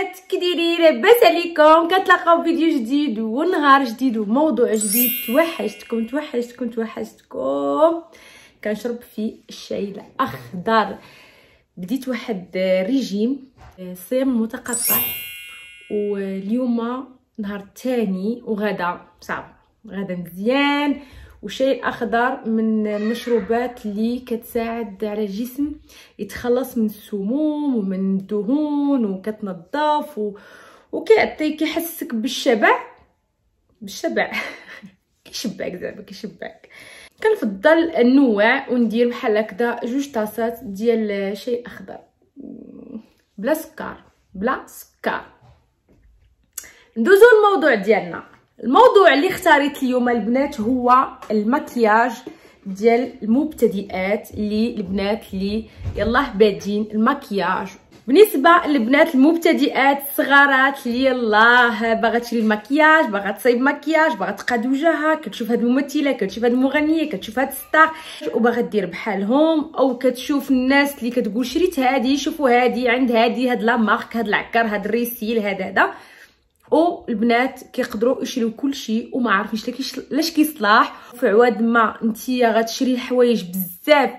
البنات كي دايرين؟ لاباس عليكم؟ كنتلاقاو فيديو جديد ونهار جديد وموضوع جديد. توحشتكم كنشرب فيه الشاي الاخضر. بديت واحد ريجيم صيام متقطع، واليوم نهار الثاني وغدا صعب، غدا مزيان. والشاي الاخضر من المشروبات اللي كتساعد على الجسم يتخلص من السموم ومن الدهون، وكتنظف وكيعطي كيحسسك بالشبع كيشبعك. كنفضل النوع وندير بحال هكذا 2 طاسات ديال شاي اخضر بلا سكر. ندوزو الموضوع ديالنا. الموضوع اللي اختاريت اليوم البنات هو المكياج ديال المبتدئات، البنات اللي يلاه بادين المكياج. بالنسبه للبنات المبتدئات الصغارات اللي يلاه باغا تشري المكياج، باغا تصايب مكياج، باغا تقاد وجهها، كتشوف هاد الممثله، كتشوف هاد المغنيه، كتشوف هاد ستار وباغا دير بحالهم، او كتشوف الناس اللي كتقول شريت هادي، شوفوا هادي عند هادي، هاد لا مارك، هاد العكر، هاد الريسيل، هذا او البنات كيقدروا يشريو كلشي وما عارفينش لاش كيصلاح. في عواد ما نتيا غتشري الحوايج بزاف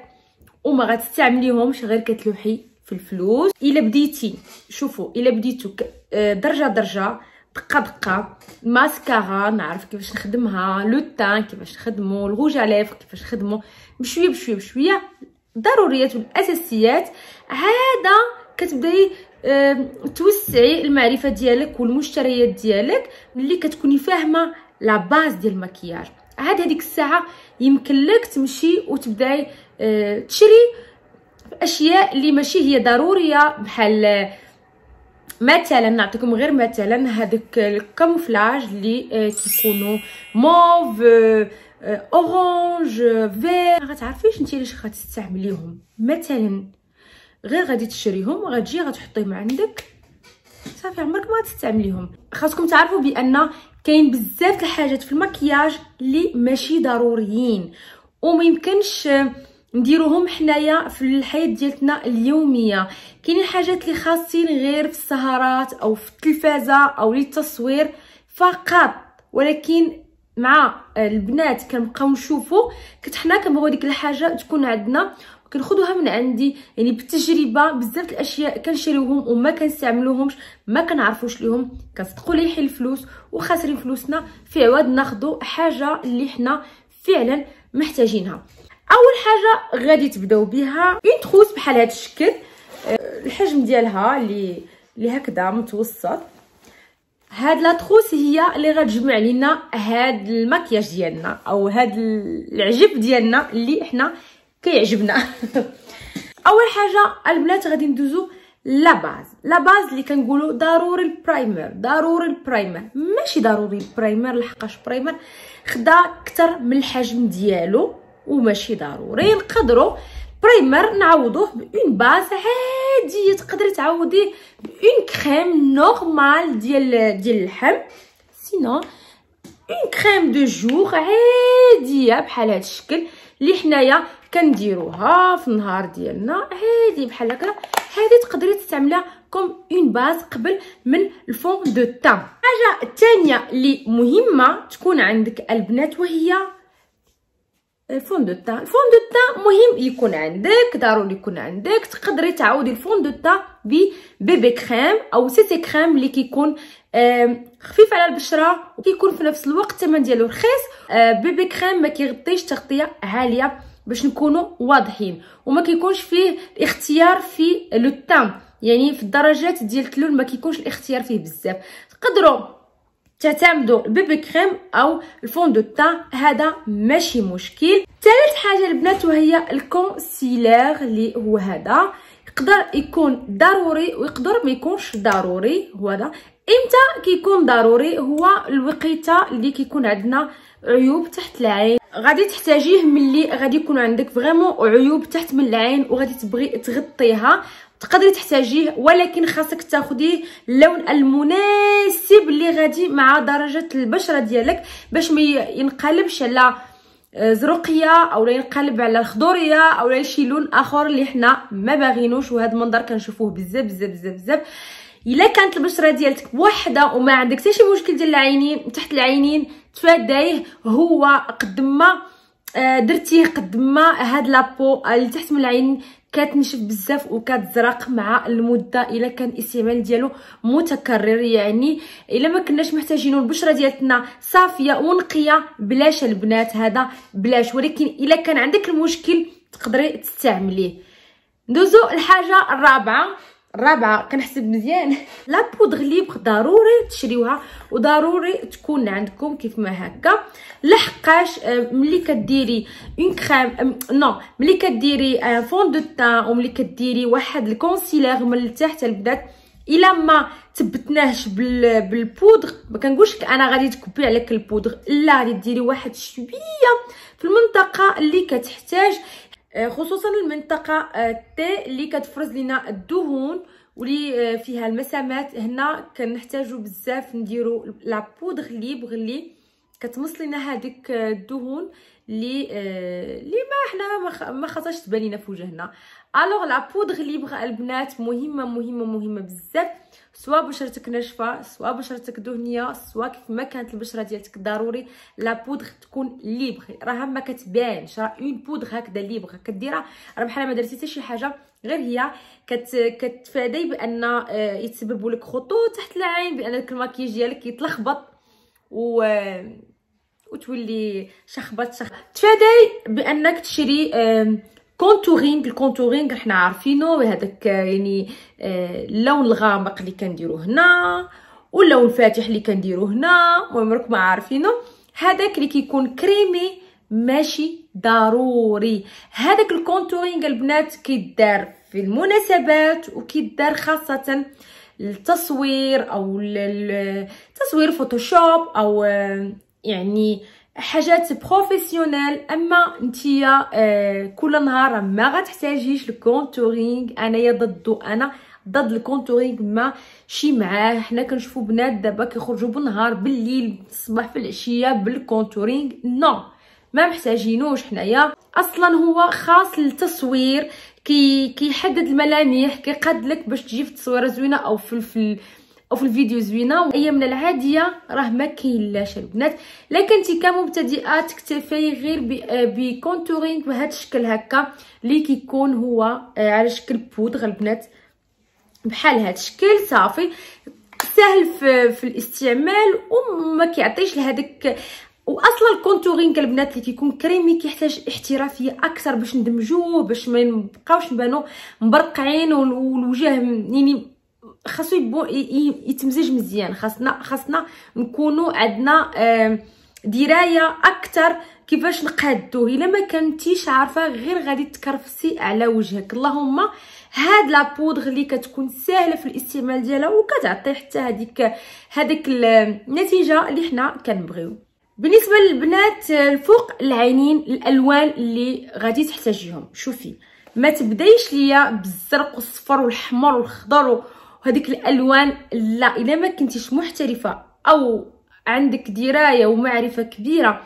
وما غتستعمليهمش، غير كتلوحي في الفلوس. الا بديتي شوفوا، الا بديتو درجه دقه الماسكارا نعرف كيفاش نخدمها، لو تان كيفاش نخدمو، الغوج على كيفاش نخدمو، بشويه ضروريات والاساسيات. هذا كتبداي توسعي المعرفه ديالك والمشتريات ديالك ملي كتكوني فاهمه لا باز ديال المكياج. هذيك الساعه يمكن لك تمشي وتبداي تشري اشياء اللي ماشي هي ضروريه، بحال مثلا نعطيكم غير مثلا هذاك الكاموفلاج اللي كيكونوا موف، اورانج، فير، ما غتعرفيش انت علاش غتستعمليهم. مثلا غير غادي تشريهم وغتجي غتحطيهم عندك صافي، عمرك ما غتستعمليهم. خاصكم تعرفوا بان كاين بزاف الحاجات في المكياج اللي ماشي ضروريين وما يمكنش نديروهم حنايا في الحياه ديالتنا اليوميه. كاينين حاجات اللي خاصين غير في السهرات او في التلفازه او للتصوير فقط، ولكن مع البنات كنبقاو نشوفوا حنا كنبغيو ديك الحاجه تكون عندنا وكناخذوها من عندي. يعني بالتجربه بزاف الاشياء كنشريوهم وما كنستعملوهمش، ما كنعرفوش ليهم، كنصدقوا ليه حل الفلوس وخاسرين فلوسنا في عوض ناخذوا حاجه اللي حنا فعلا محتاجينها. اول حاجه غادي تبداو بها اون تروس بحال هذا الشكل، الحجم ديالها اللي هكذا متوسط. هاد لا تروس هي اللي غتجمع لينا هاد المكياج ديالنا او هاد العجب ديالنا اللي احنا كيعجبنا. اول حاجه البنات غادي ندوزو لا باز اللي كنقولوا ضروري البرايمر. ماشي ضروري البرايمر لحقاش البرايمر خدا اكثر من الحجم ديالو وماشي ضروري. نقدروا برايمر نعوضوه بون باز عاديه، تقدري تعوضيه بون كريم نورمال ديال اللحم، سينو اون كريم دو جور عاديه بحال هذا الشكل اللي حنايا كنديروها في النهار ديالنا عادي بحال هكا. هذه تقدري تستعمليها كوم اون باز قبل من الفون دو تان. الحاجه الثانيه اللي مهمه تكون عندك البنات وهي الفون دو تان. الفون دو تان مهم يكون عندك، ضروري يكون عندك. تقدري تعوضي الفون دو تان ببيبي كريم او سيسي كريم اللي كيكون خفيف على البشره وكيكون في نفس الوقت الثمن ديالو رخيص. بيبي كريم ما كيغطيش تغطيه عاليه باش نكونوا واضحين، وما كيكونش فيه الاختيار في لو تان، يعني في الدرجات ديال اللون ما كيكونش الاختيار فيه بزاف. تقدروا تعتمدوا البيبي كريم او الفون دو تان، هذا ماشي مشكل. ثالث حاجه البنات وهي الكونسيلر اللي هو هذا، يقدر يكون ضروري ويقدر ما يكونش ضروري. هو هذا امتى كيكون ضروري؟ هو الوقيته اللي كيكون عندنا عيوب تحت العين، غادي تحتاجيه ملي غادي يكون عندك فريمون عيوب تحت من العين وغادي تبغي تغطيها، تقدري تحتاجيه، ولكن خاصك تاخديه اللون المناسب اللي غادي مع درجه البشره ديالك باش ما ينقلبش على زرقيه او لا ينقلب على الخضوريه او لا شي لون اخر اللي حنا ما باغينوش. وهذا المنظر كنشوفوه بزاف. الا كانت البشره ديالك بوحده وما عندك حتى شي مشكل ديال العينين تحت العينين، تفاديه هو قد ما درتيه قد ما هاد لابو اللي تحت من العين كتنشف بزاف وكتزرق مع المده الا كان الاستعمال ديالو متكرر. يعني الا ما كناش محتاجينو البشره ديالتنا صافيه ونقيه بلاش البنات هذا بلاش، ولكن الا كان عندك المشكل تقدري تستعمليه. ندوزو الحاجه الرابعه كنحسب مزيان لا بودغ ليبغ ضروري تشريوها وضروري تكون عندكم كيف ما هكا، لحقاش ملي كديري اون كريم ملي كديري فون دو تان وملي كديري واحد الكونسيلر من التحت البنات الا ما تبتناهش بالبودغ، ما كنقولش انا غادي تكبي عليك البودغ، لا غادي ديري واحد شويه في المنطقه اللي كتحتاج، خصوصا المنطقه تي اللي كتفرز لنا الدهون واللي فيها المسامات. هنا كنحتاجو بزاف نديرو لا بودغ ليبغ اللي كتمص لنا هذيك الدهون اللي ما حنا ما خاصهاش تبان لينا في وجهنا. الوغ لا بودغ ليبغ البنات مهمه بزاف، سواء بشرتك ناشفه سواء بشرتك دهنيه سواء كيف ما كانت البشره ديالتك، ضروري لا بودغ تكون ليبغ، راه ما كتبانش، راه اون بودغ هكذا ليبغ كديرها راه بحال ما درتي حتى شي حاجه، غير هي كتفادي بان يتسبب لك خطوط تحت العين، بان المكياج ديالك يتلخبط وتولي شخبط. تفادي بانك تشري كونتورينغ. الكونتورينغ حنا عارفينه هذاك يعني اللون الغامق اللي كنديروه هنا واللون الفاتح اللي كنديروه هنا، المهم راكم عارفينه، هذاك اللي كيكون كريمي ماشي ضروري. هذاك الكونتورينغ البنات كيدار في المناسبات وكيدار خاصه التصوير او التصوير فوتوشوب او يعني حاجات بروفيسيونيل. اما نتيا كل نهار ما غتحتاجيش الكونتورينغ، انا ضد الكونتورينغ ماشي معاه. حنا كنشوفوا بنات دابا كيخرجوا بالنهار بالليل الصباح في العشيه بالكونتورينغ، نو ما محتاجينوش حنايا اصلا، هو خاص للتصوير، كيحدد الملامح، كيقاد لك باش تجي في التصويره زوينه او في الفيديو زوينه. وايام من العاديه راه ما كاينلاش البنات، لكن انت كمبتدئه تكتفي غير بكونتورينغ بهذا الشكل هكا اللي كيكون هو على شكل بودغ البنات بحال هذا الشكل، صافي سهل في الاستعمال وما كيعطيش لهذاك. واصلا الكونتورينغ البنات اللي كيكون كريمي كيحتاج احترافيه اكثر باش ندمجوه، باش ما نبقاوش نبانو مبرقعين والوجه يعني خاصو يتمزج مزيان. خاصنا نكونوا عندنا درايه اكثر كيفاش نقادوه. الا ما كنتيش عارفه غير غادي تكرفسي على وجهك. اللهم هاد لا بودغ اللي كتكون سهله في الاستعمال ديالها وكتعطي حتى هذيك النتيجه اللي حنا كنبغيو. بالنسبه للبنات الفوق العينين الالوان اللي غادي تحتاجيهم، شوفي ما تبدايش ليا بالزرق والصفر والحمر والخضر وهذيك الالوان، لا. الا ما كنتيش محترفه او عندك درايه ومعرفه كبيره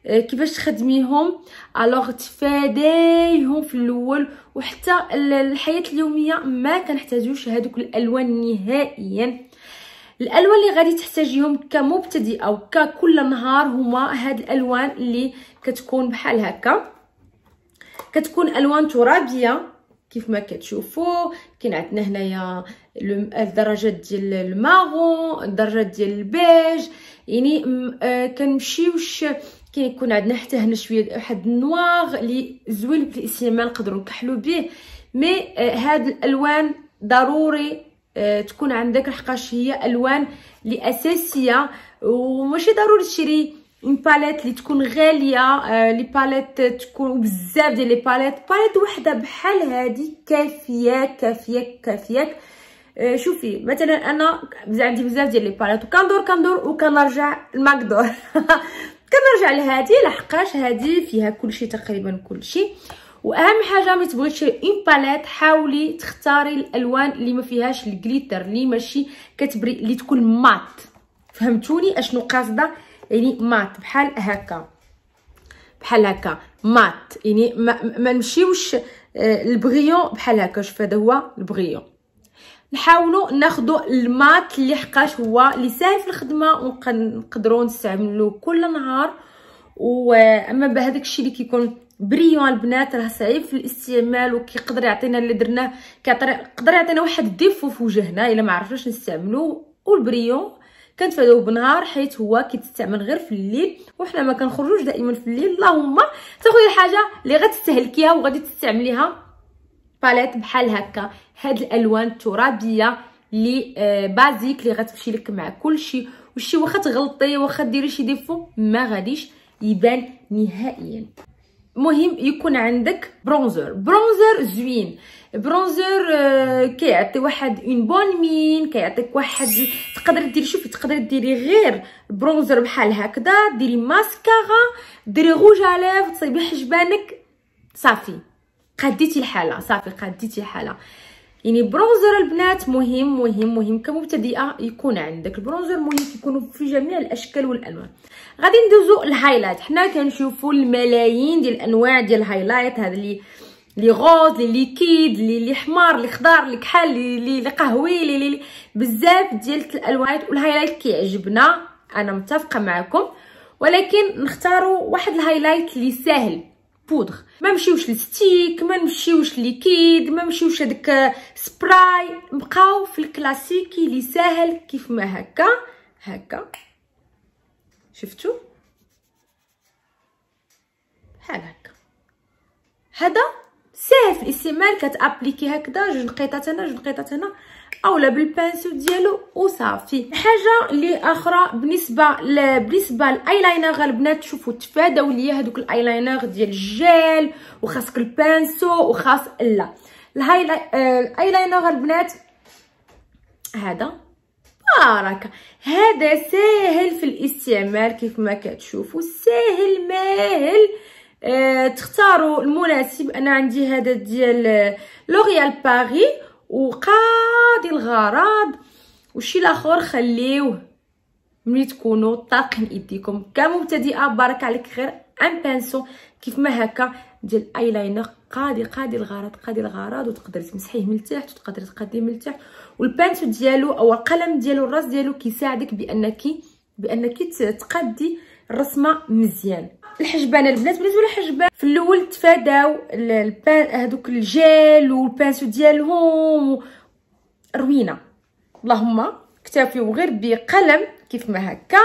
كيفاش تخدميهم، الوغ تفاديهم في الاول، وحتى الحياه اليوميه ما كنحتاجوش هذوك الالوان نهائيا. الالوان اللي غادي تحتاجيهم كمبتدئه او ككل نهار هما هاد الالوان اللي كتكون بحال هكا، كتكون الوان ترابيه كيف ما كتشوفوا. كاين عندنا هنايا الدرجات ديال الماغون، الدرجات ديال البيج، يعني كنمشيوش كيكون عندنا حتى هنا شويه واحد النواغ اللي زوين في الاستعمال نقدروا نكحلوا به. مي هاد الالوان ضروري تكون عندك، لحقاش هي الوان اللي اساسيه، وماشي ضروري تشري اون باليت اللي تكون غاليه. لي باليت تكون بزاف ديال لي باليت وحده بحال هذه كافياك. شوفي مثلا انا عندي بزاف ديال لي باليت وكندور وكنرجع الماكدور كنرجع لهذه لحقاش هذه فيها كلشي تقريبا كلشي. واهم حاجه ملي تبغي تشري اون باليت حاولي تختاري الالوان اللي ما فيهاش الجليتر، اللي ماشي كتبري، اللي تكون مات. فهمتوني اشنو قاصده؟ يعني مات بحال هكا مات، يعني ما نمشيوش البغيون بحال هكا. شوف هذا هو البغيون. نحاولوا ناخذوا المات اللي حقاش هو اللي ساهل في الخدمه ونقدروا نستعملوه كل نهار. واما بهذاك الشيء اللي كيكون بريون البنات راه صعيب في الاستعمال وكيقدر يعطينا اللي درناه يقدر يعطينا واحد ديفو في وجهنا الا ما عرفناش نستعملوه. والبريون كنتفاداو بالنهار حيت هو كيتستعمل غير في الليل وحنا ما كنخرجوش دائما في الليل. اللهم تاخذي الحاجه اللي غتستهلكيها وغادي تستعمليها. باليت بحال هكا، هاد الالوان الترابيه اللي بازيك اللي غتمشي لك مع كلشي، وشي واخا تغلطي واخا ديري شي ديفو ما غاديش يبان نهائيا. مهم يكون عندك برونزر زوين. برونزر كيعطي واحد اون بون مين، كيعطيك واحد تقدر ديري شوفي تقدر ديري غير برونزر بحال هكذا، ديري ماسكارا، ديري روج على تصيبي حجبانك صافي قديتي الحاله. صافي قديتي الحاله. يعني برونزر البنات مهم مهم مهم كمبتدئه يكون عندك البرونزر. مهم يكونوا في جميع الاشكال والالوان. غادي ندوزو الهايلايت. حنا كنشوفوا الملايين ديال الانواع ديال الهايلايت، هذا لي غوز لي ليكيد لي حمار لي خضار لي كحل لي قهوي لي بزاف ديال الالوان. والهايلايت كيعجبنا، انا متفقه معكم، ولكن نختاروا واحد الهايلايت اللي ساهل بودغ. ما نمشيوش للستيك، ما نمشيوش ليكيد، ما نمشيوش هذاك سبراي، نبقاو في الكلاسيكي اللي ساهل كيف ما هكا هكا. شفتوا بحال هكا، هذا ساهل في الاستعمال. كتابليكي هكذا جوج نقيطات هنا جوج نقيطات هنا، اولا بالبانسو ديالو وصافي. حاجه اللي اخرى بالنسبه للايلاينر البنات، شوفوا تفاداو ليا هذوك الايلاينر ديال الجيل وخاصك البانسو وخاص لا الايلاينر البنات هذا بارك. هذا ساهل في الاستعمال كيف ما كتشوفوا، ساهل ماهل. تختاروا المناسب. انا عندي هذا ديال لوريال باري وقاضي الغرض، وشي الاخر خليوه ملي تكونوا طاقين ايديكم كمبتدئه. بارك عليك غير ان بانسو كيف ما هكا ديال ايلاينر قاضي الغرض، وتقدري تمسحيه من التحت وتقدري تقاديه من التحت. والبانسو ديالو او القلم ديالو الراس ديالو كيساعدك بانك تقادي الرسمه مزيان. الحجبان البنات بالنسبه للحجبان في الاول تفاداو هذوك الجيل والبانسو ديالهم روينه. اللهم اكتفيو غير بقلم كيف ما هكا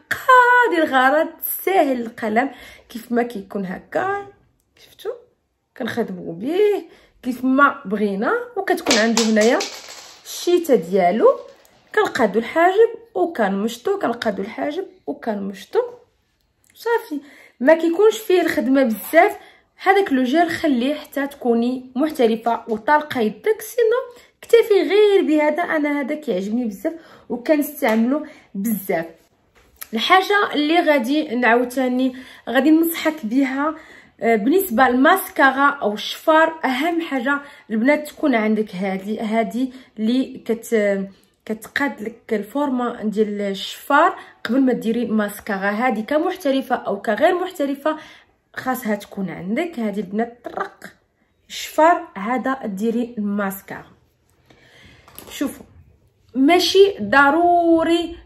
قاضي الغرض، ساهل القلم كيف ما كيكون هكا. شفتوا كنخدموا به كيف ما بغينا، وكتكون عنده هنايا الشيته ديالو. كنقادو الحاجب وكنمشطو، كنقادو الحاجب وكنمشطو صافي. ما كيكونش فيه الخدمه بزاف. هذاك لو جيل خليه حتى تكوني محترفه وطالقه يدك، سينو اكتفي غير بهذا. انا هذا كيعجبني بزاف وكنستعملو بزاف. الحاجه اللي غادي نعاوتاني غادي ننصحك بها بالنسبه للماسكارا او الشفار، اهم حاجه البنات تكون عندك هذه اللي كتقاد لك الفورمه ديال الشفار قبل ما ديري ماسكارا. هذه كمحترفه او كغير محترفه خاصها تكون عندك. هذه البنات طرق الشفار هذا ديري الماسكارا. شوفوا ماشي ضروري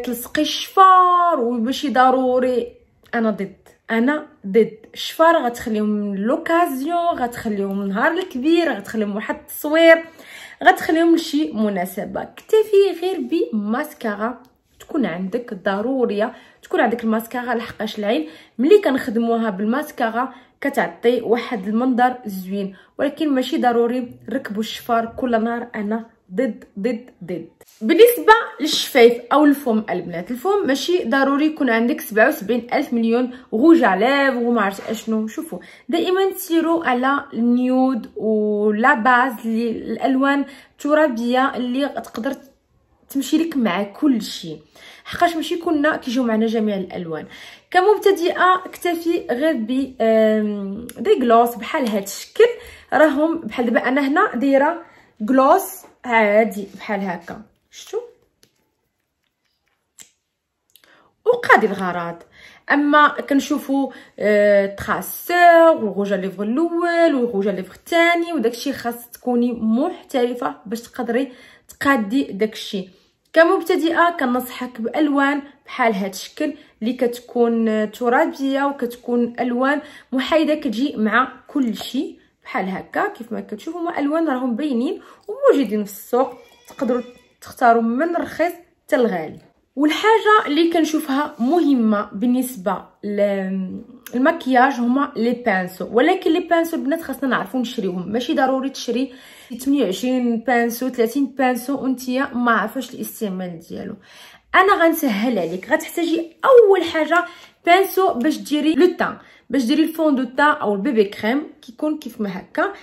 تلصقي الشفار وماشي ضروري. انا ضد الشفار. غتخليهم لوكازيون، غتخليهم النهار الكبير، غتخليهم واحد التصوير، غتخليهم لشي مناسبه. اكتفي غير بماسكارا تكون عندك ضروريه. تكون عندك الماسكارا لحقاش العين ملي كنخدموها بالماسكارا كتعطي واحد المنظر زوين، ولكن ماشي ضروري نركبوا الشفار كل نهار. انا ضد. بالنسبه للشفايف او الفم البنات، الفم ماشي ضروري يكون عندك 77,000 مليون غوج على وما عرفت اشنو. شوفوا دائما سيروا على النيود ولا باز الالوان الترابيه اللي تقدر تمشي لك مع كل شيء، حقاش ماشي كنا كيجيو معنا جميع الالوان. كمبتدئه اكتفي غير ب دي غلوس بحال هذا الشكل. راهم بحال دابا انا هنا دايره غلوس عادي بحال هكا، شفتوا، وقادي الغرض. اما كنشوفوا تراسور وغوجا ليفغ الاول وغوجا ليفغ الثاني، وداكشي خاص تكوني محترفه باش تقدري تقادي داكشي. كمبتدئه كنصحك بالوان بحال هاد الشكل اللي كتكون ترابيه وكتكون الوان محايده كتجي مع كل شيء بحال هكا. كيف ما كتشوفوا هما الوان راهم باينين وموجودين في السوق، تقدروا تختاروا من الرخيص حتى الغالي. والحاجه اللي كنشوفها مهمه بالنسبه للمكياج هما لي بانسو، ولكن لي بانسو البنات خاصنا نعرفوا نشريوهم. ماشي ضروري تشري 28 بانسو 30 بانسو وانتيا ما عارفاش الاستعمال ديالو. انا غنسهل عليك، غتحتاجي اول حاجه بانسو باش ديري لو تان، باش ديري الفون دو تان او البيبي كريم، كيكون كيف ما هكا.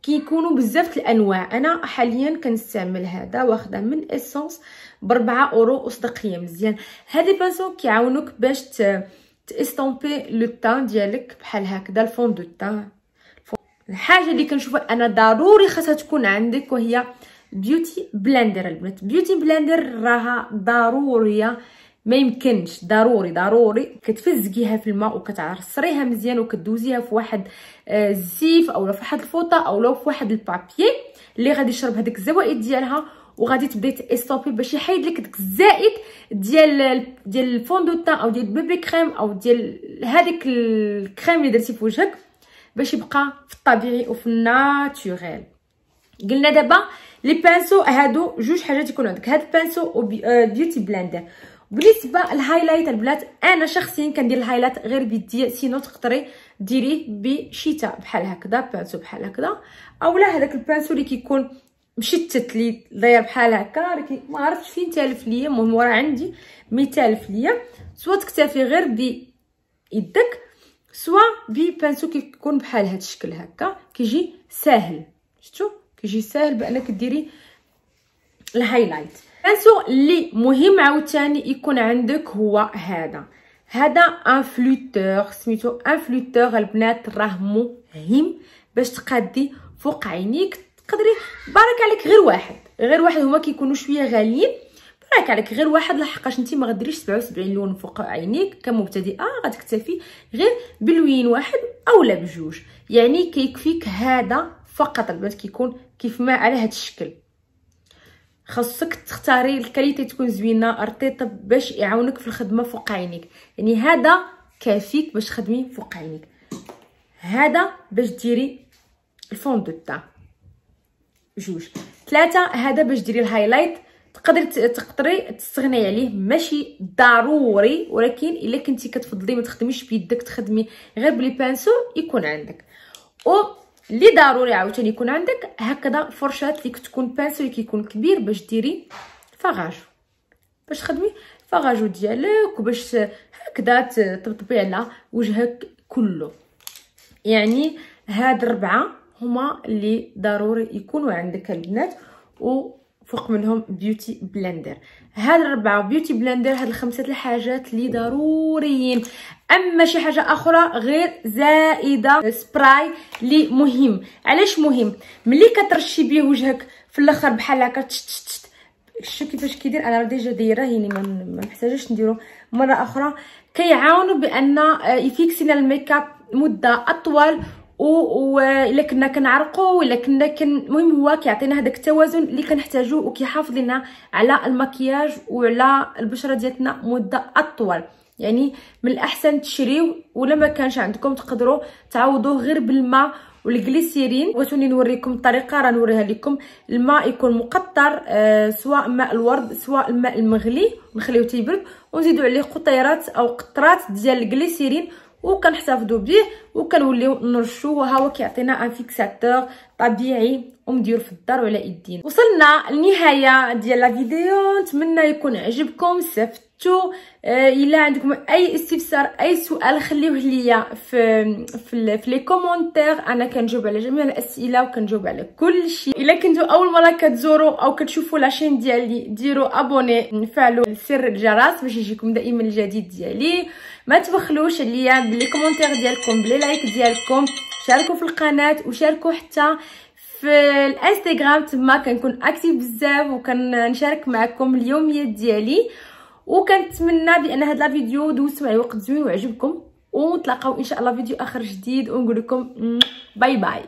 كيكونوا بزاف الانواع. انا حاليا كنستعمل هذا، واخده من اسونس ب4 اورو وصدقيه مزيان. هاد البانسو كيعاونوك باش تاستامبي لو تان ديالك بحال هكذا، الفون دو تان. الحاجه اللي كنشوفها انا ضروري خاصها تكون عندك وهي بيوتي بلندر. البنات بيوتي بلندر راها ضروريه، ما يمكنش، ضروري كتفزقيها في الماء وكتعصريها مزيان وكدوزيها في واحد الزيف او في واحد الفوطه او لو في واحد البابي اللي غادي يشرب هذيك الزوائد ديالها، وغادي تبداي تاستوبي باش يحيد لك داك الزائد ديال الفون دو تان او ديال البيبي كريم او ديال هذيك الكريم اللي درتي في وجهك، باش يبقى في الطبيعي وفي الناتوريل. قلنا دابا لي بانسو هادو جوج حاجات يكونوا عندك، هاد البانسو و بيوتي بلندر. بالنسبه الهايلايت البنات، انا شخصيا كندير الهايلايت غير بيديا، سينو تقدري ديريه بشتاء بحال هكذا، بانسو بحال هكذا، اولا هذاك البانسو اللي كيكون مشتت لي داير بحال هكا، ما عرفتش فين تالف ليا، المهم راه عندي ميتالف ليا. سوا تكتفي غير بيدك سوا ببانسو كيكون بحال هاد الشكل هكا، كيجي ساهل. شفتوا كيجي ساهل بانك ديري الهايلايت. بانسو اللي مهم عاوتاني يكون عندك هو هذا ان فلوتور، سميتو ان فلوتور البنات. راه مهم باش تقادي فوق عينيك. تقدري بارك عليك غير واحد هما كيكونوا شويه غاليين، بارك عليك غير واحد، لحقاش انت ما غديريش 77 لون فوق عينيك كمبتدئه، غتكتفي غير بلوين واحد اولا بجوج، يعني كيكفيك هذا فقط البنات. كيكون كيف ما على هذا الشكل. خاصك تختاري الكاليتي تكون زوينه رطيطه باش يعاونك في الخدمه فوق عينيك، يعني هذا كافيك باش تخدمي فوق عينيك. هذا باش ديري الفون دو تان جوج. 3 هذا باش ديري الهايلايت. تقدري تستغني عليه، ماشي ضروري، ولكن الا كنتي كتفضلي ما تخدميش بيدك، تخدمي غير بلي بانسو يكون عندك. و اللي ضروري عاوتاني يكون عندك هكذا فرشات اللي كتكون بانسو اللي كيكون كبير باش ديري فاغاجو، باش تخدمي فاغاجو ديالك وباش هكذا تطبطبي على وجهك كله. يعني هاد 4 هما اللي ضروري يكونوا عندك البنات، وفوق منهم بيوتي بلندر. هاد 4 بيوتي بلندر، هاد ال5 الحاجات اللي ضروريين. اما شي حاجه اخرى غير زائده سبراي اللي مهم. علاش مهم؟ ملي كترشي بيه وجهك في الاخر بحال هكا شتو كيفاش كيدير. انا ديجا دايره، يعني ما محتاجاش نديرو مره اخرى. كيعاونوا بان يفيكسينا الميكاب مده اطول، الا كنا كنعرقوا الا كنا المهم هو كيعطينا هذاك التوازن اللي كنحتاجوه، وكيحافظ لنا على المكياج وعلى البشره ديالنا مده اطول. يعني من الاحسن تشريو، ولا ما كانش عندكم تقدروا تعوضوه غير بالماء والجليسيرين. وتوني نوريكم الطريقه، راه نوريها لكم. الماء يكون مقطر، سواء ماء الورد سواء الماء المغلي، نخليوه تيبرد ونزيدوا عليه قطيرات او قطرات ديال الجليسيرين وكنحتفظوا به وكنوليو نرشوه، وها هو كيعطينا ان فيكساتور طبيعي ومدير في الدار وعلى ايدينا. وصلنا للنهايه ديال لا فيديو، نتمنى يكون عجبكم، استفدتوا. الا عندكم اي استفسار اي سؤال خليوه ليا في لي كومونتير، انا كنجاوب على جميع الاسئله وكنجاوب على كل شيء. الا كنتو اول مره كتزوروا او كتشوفوا لاشين ديالي ديروا ابوني، نفعلوا زر الجرس باش يجيكم دائما الجديد ديالي. ما تبخلوش عليا بلي كومونتير ديالكم، بلي لايك ديالكم، شاركوا في القناه وشاركوا حتى في الانستغرام، تما كنكون اكتيف بزاف وكنشارك معكم اليوميات ديالي. وكنتمنى بان هاد لا فيديو دوزتوا معايا وقت زوين وعجبكم، ونتلاقاو ان شاء الله فيديو اخر جديد، ونقول لكم باي باي.